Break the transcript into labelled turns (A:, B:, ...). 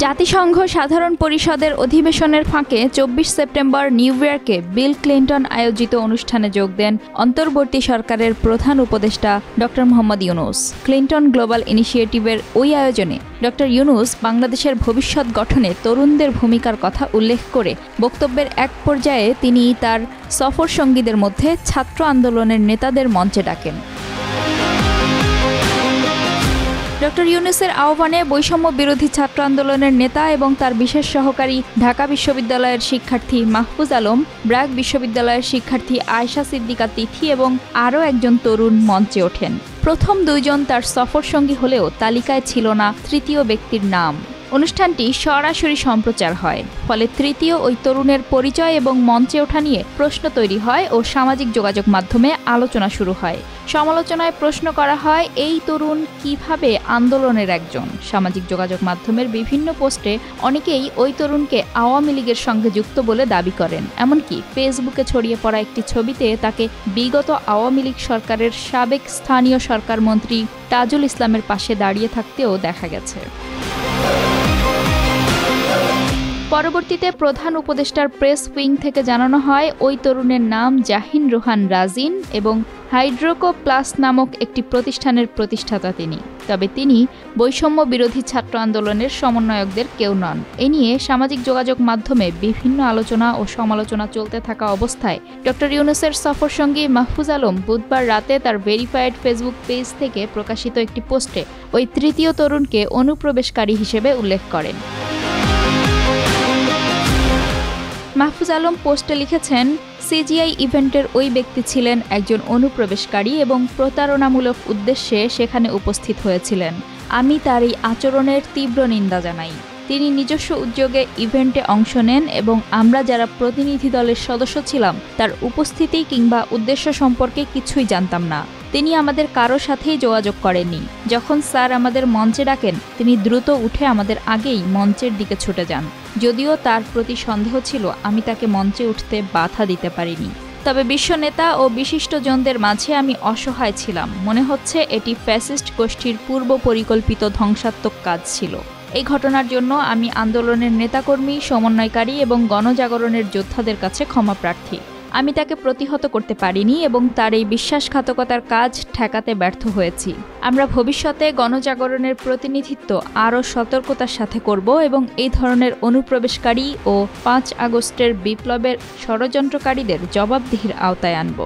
A: জাতিসংঘ সাধারণ পরিষদের অধিবেশনের ফাঁকে ২৪ সেপ্টেম্বর নিউ ইয়র্কে বিল ক্লিনটন আয়োজিত অনুষ্ঠানে যোগ দেন অন্তর্বর্তী সরকারের প্রধান উপদেষ্টা ড. মোহাম্মদ ইউনূস। ক্লিনটন গ্লোবাল ইনিশিয়েটিভের ওই আয়োজনে ড. ইউনূস বাংলাদেশের ভবিষ্যৎ গঠনে তরুণদের ভূমিকার কথা উল্লেখ করে বক্তব্যের এক পর্যায়ে তিনি তার সফর সঙ্গীদের মধ্যে ছাত্র আন্দোলনের নেতাদের মঞ্চে ডাকেন। ড. ইউনূসের আহ্বানে বৈষম্য বিরোধী ছাত্র আন্দোলনের নেতা এবং তার বিশেষ সহকারী ঢাকা বিশ্ববিদ্যালয়ের শিক্ষার্থী মাহফুজ আলম, ব্র্যাক বিশ্ববিদ্যালয়ের শিক্ষার্থী আয়েশা সিদ্দিকা তিথি এবং আরও একজন তরুণ মঞ্চে ওঠেন। প্রথম দুইজন তার সফর সঙ্গী হলেও তালিকায় ছিল না তৃতীয় ব্যক্তির নাম। অনুষ্ঠানটি সরাসরি সম্প্রচার হয়, ফলে তৃতীয় ওই তরুণের পরিচয় এবং মঞ্চে ওঠা নিয়ে প্রশ্ন তৈরি হয় ও সামাজিক যোগাযোগ মাধ্যমে আলোচনা শুরু হয়। সমালোচনায় প্রশ্ন করা হয়, এই তরুণ কিভাবে আন্দোলনের একজন। সামাজিক যোগাযোগ মাধ্যমের বিভিন্ন পোস্টে অনেকেই ওই তরুণকে আওয়ামী লীগের সঙ্গে যুক্ত বলে দাবি করেন। এমনকি ফেসবুকে ছড়িয়ে পড়া একটি ছবিতে তাকে বিগত আওয়ামী লীগ সরকারের সাবেক স্থানীয় সরকার মন্ত্রী তাজুল ইসলামের পাশে দাঁড়িয়ে থাকতেও দেখা গেছে। পরবর্তীতে প্রধান উপদেষ্টার প্রেস উইং থেকে জানানো হয়, ওই তরুণের নাম জাহিন রোহান রাজিন এবং হাইড্রোকো প্লাস নামক একটি প্রতিষ্ঠানের প্রতিষ্ঠাতা তিনি। তবে তিনি বৈষম্য বিরোধী ছাত্র আন্দোলনের সমন্বয়কদের কেউ নন। এ নিয়ে সামাজিক যোগাযোগ মাধ্যমে বিভিন্ন আলোচনা ও সমালোচনা চলতে থাকা অবস্থায় ড. ইউনূসের সফরসঙ্গী মাহফুজ আলম বুধবার রাতে তার ভেরিফাইড ফেসবুক পেজ থেকে প্রকাশিত একটি পোস্টে ওই তৃতীয় তরুণকে অনুপ্রবেশকারী হিসেবে উল্লেখ করেন। মাহফুজ আলম পোস্টে লিখেছেন, সিজিআই ইভেন্টের ওই ব্যক্তি ছিলেন একজন অনুপ্রবেশকারী এবং প্রতারণামূলক উদ্দেশ্যে সেখানে উপস্থিত হয়েছিলেন। আমি তার এই আচরণের তীব্র নিন্দা জানাই। তিনি নিজস্ব উদ্যোগে ইভেন্টে অংশ নেন এবং আমরা যারা প্রতিনিধি দলের সদস্য ছিলাম তার উপস্থিতি কিংবা উদ্দেশ্য সম্পর্কে কিছুই জানতাম না। তিনি আমাদের কারো সাথেই যোগাযোগ করেননি। যখন স্যার আমাদের মঞ্চে ডাকেন, তিনি দ্রুত উঠে আমাদের আগেই মঞ্চের দিকে ছুটে যান। যদিও তার প্রতি সন্দেহ ছিল, আমি তাকে মঞ্চে উঠতে বাধা দিতে পারিনি। তবে বিশ্ব নেতা ও বিশিষ্টজনদের মাঝে আমি অসহায় ছিলাম। মনে হচ্ছে এটি ফ্যাসিস্ট গোষ্ঠীর পূর্ব পরিকল্পিত ধ্বংসাত্মক কাজ ছিল। এই ঘটনার জন্য আমি আন্দোলনের নেতাকর্মী, সমন্বয়কারী এবং গণজাগরণের যোদ্ধাদের কাছে ক্ষমা প্রার্থী। আমি তাকে প্রতিহত করতে পারিনি এবং তার এই বিশ্বাসঘাতকতার কাজ ঠেকাতে ব্যর্থ হয়েছি। আমরা ভবিষ্যতে গণজাগরণের প্রতিনিধিত্ব আরও সতর্কতার সাথে করব এবং এই ধরনের অনুপ্রবেশকারী ও ৫ আগস্টের বিপ্লবের ষড়যন্ত্রকারীদের জবাবদিহির আওতায় আনব।